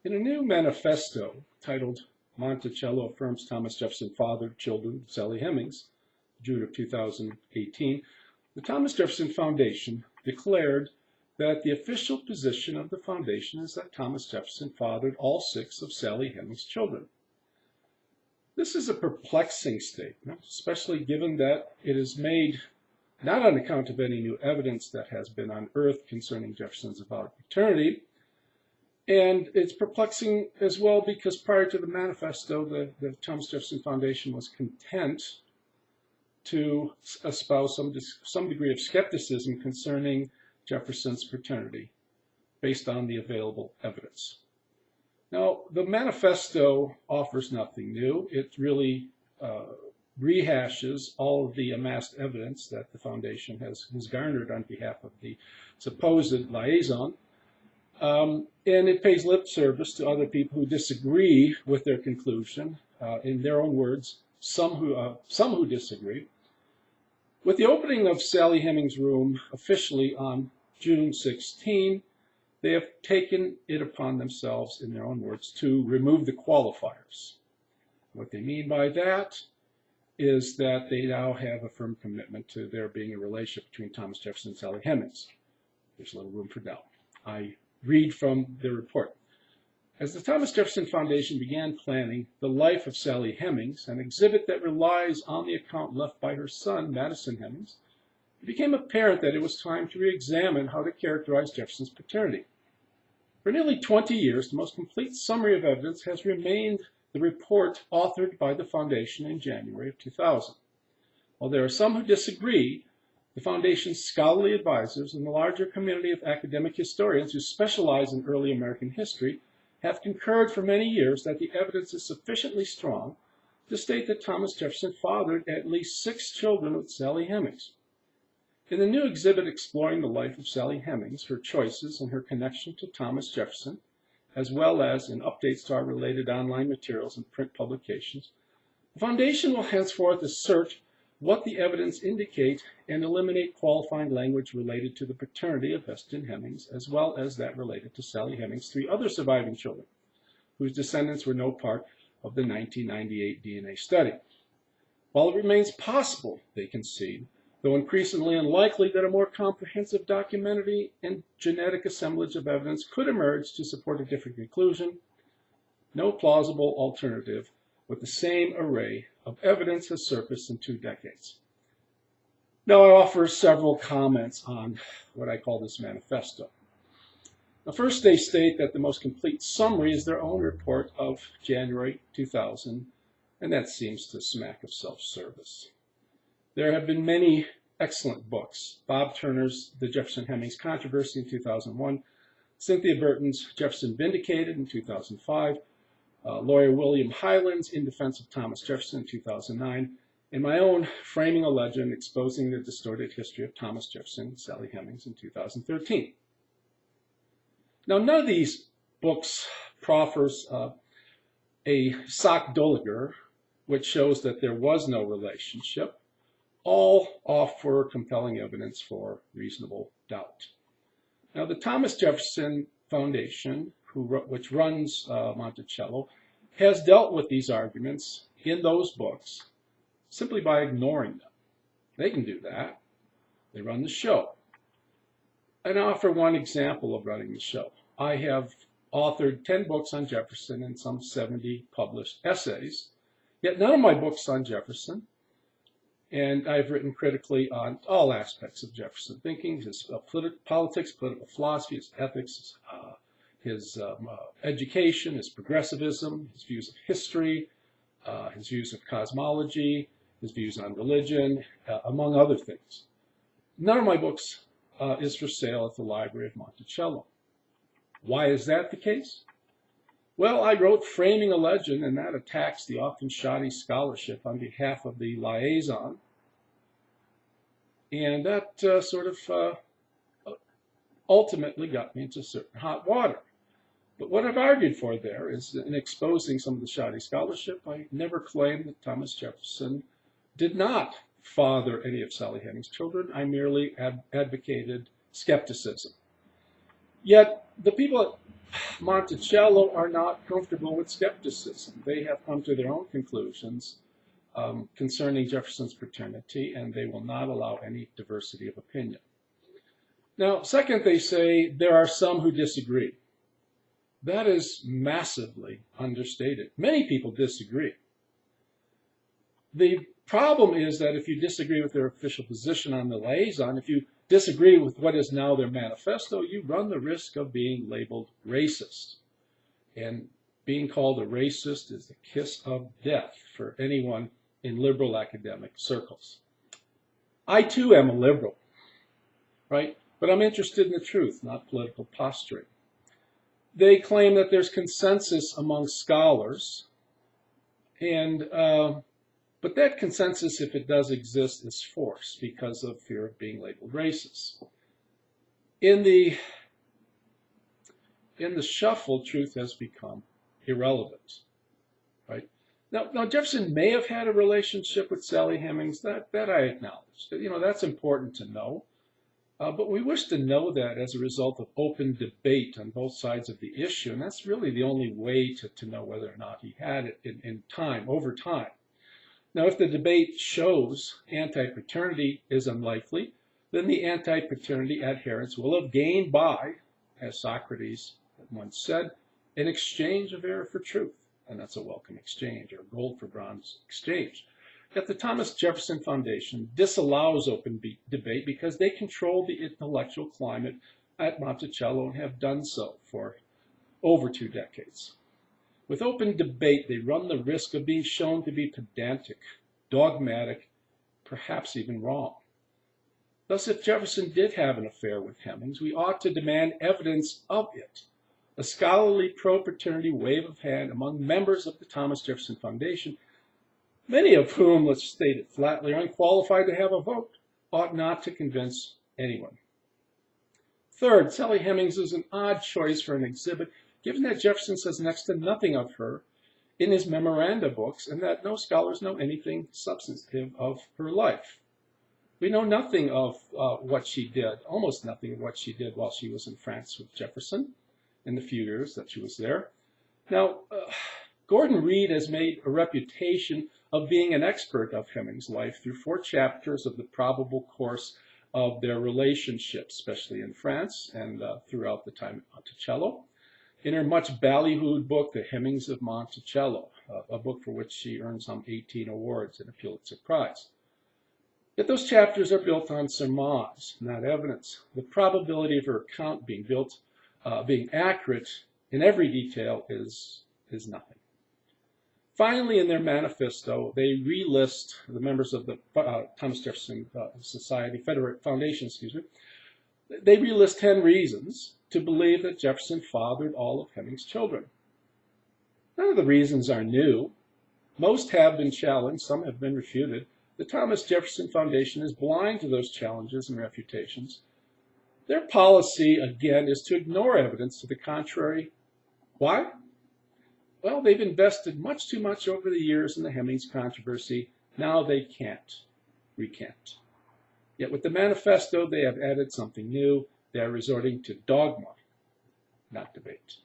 In a new manifesto titled Monticello Affirms Thomas Jefferson Fathered Children of Sally Hemings, June of 2018, the Thomas Jefferson Foundation declared that the official position of the foundation is that Thomas Jefferson fathered all 6 of Sally Hemings' children. This is a perplexing statement, especially given that it is made not on account of any new evidence that has been unearthed concerning Jefferson's avowed paternity, and it's perplexing as well because prior to the manifesto, the Thomas Jefferson Foundation was content to espouse some degree of skepticism concerning Jefferson's paternity based on the available evidence. Now, the manifesto offers nothing new. It really rehashes all of the amassed evidence that the foundation has garnered on behalf of the supposed liaison. And it pays lip service to other people who disagree with their conclusion. In their own words, some who disagree. With the opening of Sally Hemings' room officially on June 16, they have taken it upon themselves, in their own words, to remove the qualifiers. What they mean by that is that they now have a firm commitment to there being a relationship between Thomas Jefferson and Sally Hemings. There's little room for doubt. I read from the report. As the Thomas Jefferson Foundation began planning the life of Sally Hemings, an exhibit that relies on the account left by her son, Madison Hemings, it became apparent that it was time to re-examine how to characterize Jefferson's paternity. For nearly 20 years, the most complete summary of evidence has remained the report authored by the Foundation in January of 2000. While there are some who disagree, the Foundation's scholarly advisors and the larger community of academic historians who specialize in early American history have concurred for many years that the evidence is sufficiently strong to state that Thomas Jefferson fathered at least 6 children with Sally Hemings. In the new exhibit exploring the life of Sally Hemings, her choices and her connection to Thomas Jefferson, as well as in updates to our related online materials and print publications, the Foundation will henceforth assert what the evidence indicate and eliminate qualifying language related to the paternity of Weston Hemings, as well as that related to Sally Hemings' 3 other surviving children, whose descendants were no part of the 1998 DNA study. While it remains possible, they concede, though increasingly unlikely, that a more comprehensive documentary and genetic assemblage of evidence could emerge to support a different conclusion, no plausible alternative with the same array of evidence has surfaced in 2 decades. Now I offer several comments on what I call this manifesto. Now, first, they state that the most complete summary is their own report of January 2000, and that seems to smack of self-service. There have been many excellent books. Bob Turner's The Jefferson Hemings Controversy in 2001, Cynthia Burton's Jefferson Vindicated in 2005, lawyer William Hyland's In Defense of Thomas Jefferson in 2009, and my own Framing a Legend, Exposing the Distorted History of Thomas Jefferson and Sally Hemings in 2013. Now, none of these books proffers a sock doliger, which shows that there was no relationship. All offer compelling evidence for reasonable doubt. Now, the Thomas Jefferson Foundation, which runs Monticello, has dealt with these arguments in those books simply by ignoring them. They can do that. They run the show. And I'll offer one example of running the show. I have authored 10 books on Jefferson and some 70 published essays, yet none of my books on Jefferson, and I've written critically on all aspects of Jefferson thinking, his politics, political philosophy, his ethics, his education, his progressivism, his views of history, his views of cosmology, his views on religion, among other things. None of my books is for sale at the Library of Monticello. Why is that the case? Well, I wrote Framing a Legend, and that attacks the often shoddy scholarship on behalf of the liaison. And that ultimately got me into certain hot water. But what I've argued for there is, in exposing some of the shoddy scholarship, I never claimed that Thomas Jefferson did not father any of Sally Hemings' children. I merely advocated skepticism. Yet the people at Monticello are not comfortable with skepticism. They have come to their own conclusions concerning Jefferson's paternity, and they will not allow any diversity of opinion. Now, second, they say there are some who disagree. That is massively understated. Many people disagree. The problem is that if you disagree with their official position on the liaison, if you disagree with what is now their manifesto, you run the risk of being labeled racist. And being called a racist is the kiss of death for anyone in liberal academic circles. I too am a liberal, right? But I'm interested in the truth, not political posturing. They claim that there's consensus among scholars, but that consensus, if it does exist, is forced because of fear of being labeled racist. In the shuffle, truth has become irrelevant, right? Now Jefferson may have had a relationship with Sally Hemings. That I acknowledge. That's important to know. But we wish to know that as a result of open debate on both sides of the issue, and that's really the only way to know whether or not he had it in time, over time. Now, if the debate shows anti-paternity is unlikely, then the anti-paternity adherents will have gained by, as Socrates once said, an exchange of error for truth. And that's a welcome exchange, or gold for bronze exchange. Yet the Thomas Jefferson Foundation disallows open debate because they control the intellectual climate at Monticello and have done so for over 2 decades. With open debate, they run the risk of being shown to be pedantic, dogmatic, perhaps even wrong. Thus, if Jefferson did have an affair with Hemings, we ought to demand evidence of it. A scholarly pro-paternity wave of hand among members of the Thomas Jefferson Foundation, many of whom, let's state it flatly, are unqualified to have a vote, ought not to convince anyone. Third, Sally Hemings is an odd choice for an exhibit, given that Jefferson says next to nothing of her in his memoranda books, and that no scholars know anything substantive of her life. We know nothing of what she did, almost nothing of what she did while she was in France with Jefferson in the few years that she was there. Now, Gordon Reed has made a reputation of being an expert of Hemings' life through 4 chapters of the probable course of their relationship, especially in France and throughout the time at Monticello. In her much ballyhooed book, The Hemings of Monticello, a book for which she earned some 18 awards and a Pulitzer Prize. Yet those chapters are built on surmise, not evidence. The probability of her account being accurate in every detail is nothing. Finally, in their manifesto, they relist the members of the Thomas Jefferson Foundation, they relist 10 reasons to believe that Jefferson fathered all of Hemings' children. None of the reasons are new. Most have been challenged, some have been refuted. The Thomas Jefferson Foundation is blind to those challenges and refutations. Their policy, again, is to ignore evidence to the contrary. Why? Well, they've invested much too much over the years in the Hemings controversy. Now they can't recant. Yet with the manifesto, they have added something new. They are resorting to dogma, not debate.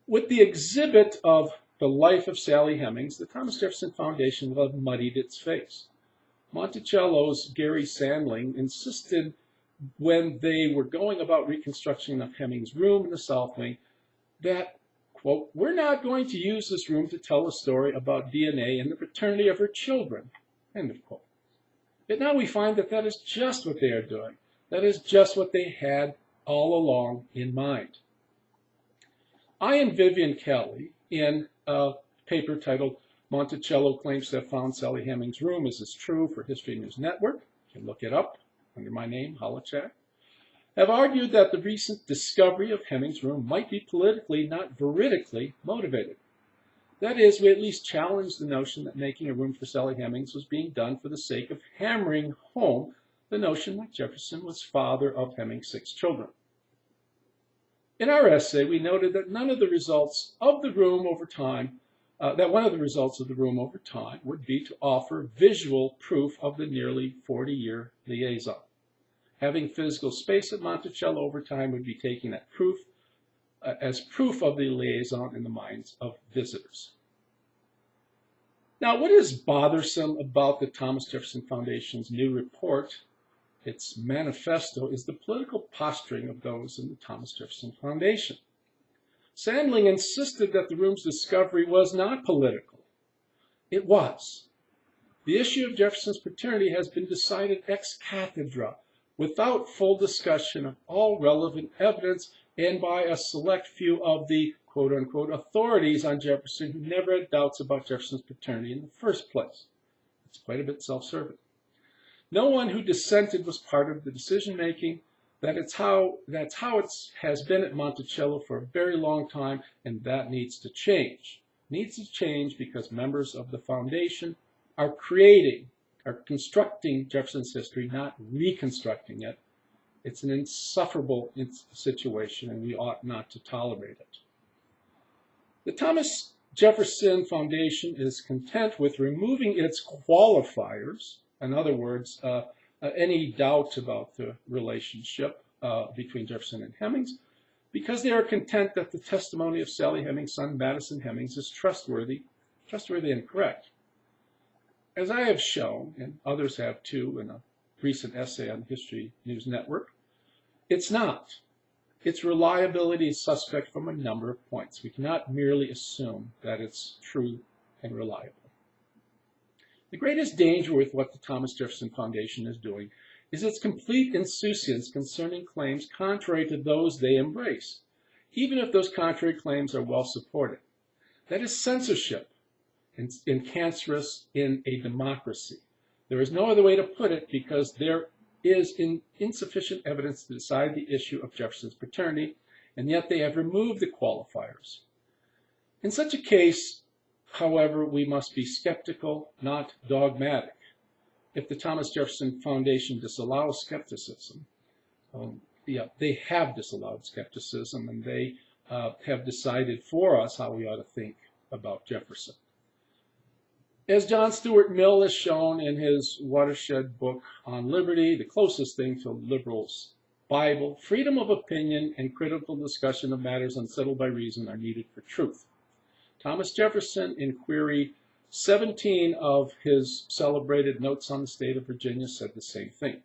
With the exhibit of the life of Sally Hemings, the Thomas Jefferson Foundation will have muddied its face. Monticello's Gary Sandling insisted when they were going about reconstruction of Hemings' room in the South Wing that, quote, "We're not going to use this room to tell a story about DNA and the paternity of her children," end of quote. Yet now we find that that is just what they are doing. That is just what they had all along in mind. I and Vivian Kelly, in a paper titled Monticello Claims to Have Found Sally Hemings' Room, Is This True? For History News Network, you can look it up under my name, Holachat, have argued that the recent discovery of Hemings' room might be politically, not veridically, motivated. That is, we at least challenge the notion that making a room for Sally Hemings was being done for the sake of hammering home the notion that Jefferson was father of Hemings' 6 children. In our essay, we noted that one of the results of the room over time would be to offer visual proof of the nearly 40-year liaison. Having physical space at Monticello over time would be taking that proof as proof of the liaison in the minds of visitors. Now, what is bothersome about the Thomas Jefferson Foundation's new report, its manifesto, is the political posturing of those in the Thomas Jefferson Foundation. Sandling insisted that the room's discovery was not political. It was. The issue of Jefferson's paternity has been decided ex cathedra, without full discussion of all relevant evidence and by a select few of the quote-unquote authorities on Jefferson who never had doubts about Jefferson's paternity in the first place. It's quite a bit self-serving. No one who dissented was part of the decision-making. That's how it has been at Monticello for a very long time, and that needs to change. Needs to change because members of the foundation are constructing Jefferson's history, not reconstructing it. It's an insufferable situation, and we ought not to tolerate it. The Thomas Jefferson Foundation is content with removing its qualifiers, in other words, any doubt about the relationship between Jefferson and Hemings, because they are content that the testimony of Sally Hemings' son, Madison Hemings, is trustworthy and correct. As I have shown, and others have too in a recent essay on the History News Network, it's not. Its reliability is suspect from a number of points. We cannot merely assume that it's true and reliable. The greatest danger with what the Thomas Jefferson Foundation is doing is its complete insouciance concerning claims contrary to those they embrace, even if those contrary claims are well supported. That is censorship and cancerous in a democracy. There is no other way to put it because there is insufficient evidence to decide the issue of Jefferson's paternity, and yet they have removed the qualifiers. In such a case, however, we must be skeptical, not dogmatic. If the Thomas Jefferson Foundation disallows skepticism, they have disallowed skepticism, and they have decided for us how we ought to think about Jefferson. As John Stuart Mill has shown in his watershed book on liberty, the closest thing to liberals' Bible, freedom of opinion and critical discussion of matters unsettled by reason are needed for truth. Thomas Jefferson, in query 17 of his celebrated Notes on the State of Virginia, said the same thing.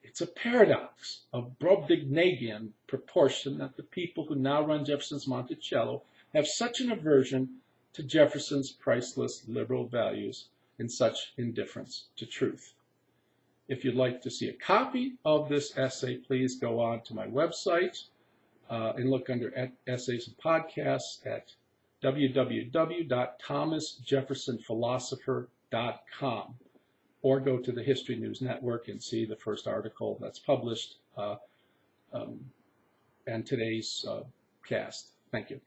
It's a paradox of Brobdingnagian proportion that the people who now run Jefferson's Monticello have such an aversion to Jefferson's priceless liberal values and such indifference to truth. If you'd like to see a copy of this essay, please go on to my website and look under Essays and Podcasts at www.thomasjeffersonphilosopher.com, or go to the History News Network and see the first article that's published and today's cast. Thank you.